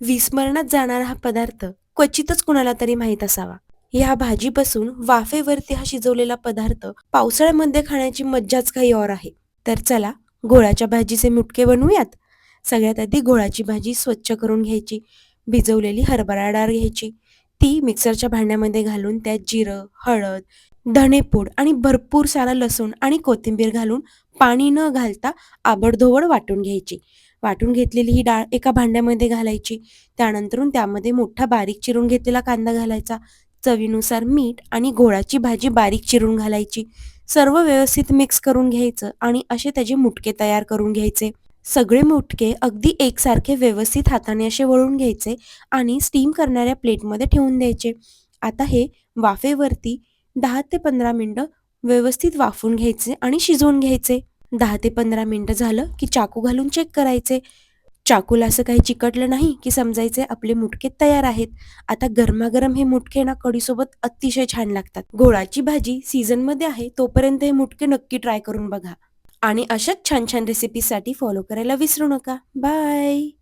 विस्मरणात जाणारा हा पदार्थ क्वचितच कुणाला तरी माहीत असावा. ह्या भाजीपासून वाफेवरती हा शिजवलेला पदार्थ पावसाळ्यामध्ये खाण्याची मज्जाच काही और आहे. तर चला घोळाच्या भाजीचे मुटके बनवूयात. सगळ्यात आधी घोळाची भाजी स्वच्छ करून घ्यायची. भिजवलेली हरभरा डाळ घ्यायची. ती मिक्सरच्या भांड्यामध्ये घालून त्यात जिरं, हळद, धणेपूड आणि भरपूर सारा लसूण आणि कोथिंबीर घालून पाणी न घालता आबडधोबड वाटून घ्यायची. वाटून घेतलेली ही डाळ एका भांड्यामध्ये घालायची. त्यानंतरून त्यामध्ये मोठा बारीक चिरून घेतलेला कांदा घालायचा. चवीनुसार मीठ आणि घोळाची भाजी बारीक चिरून घालायची. सर्व व्यवस्थित मिक्स करून घ्यायचं आणि असे त्याचे मुटके तयार करून घ्यायचे. सगळे मुटके अगदी एकसारखे व्यवस्थित हाताने असे वळून घ्यायचे आणि स्टीम करणाऱ्या प्लेटमध्ये ठेवून द्यायचे. आता हे वाफेवरती 10 ते 15 मिनिटं व्यवस्थित वाफवून घ्यायचे आणि शिजवून घ्यायचे. 10 ते 15 मिनिटं झालं की चाकू घालून चेक करायचे. चाकूला असं काही चिकटलं नाही की समजायचे आपले मुटके तयार आहेत. आता गरमागरम हे मुटके ना कढीसोबत अतिशय छान लागतात. घोळाची भाजी सीझनमध्ये आहे तोपर्यंत हे मुटके नक्की ट्राय करून बघा. आणि अशाच छान छान रेसिपीसाठी फॉलो करायला विसरू नका. बाय.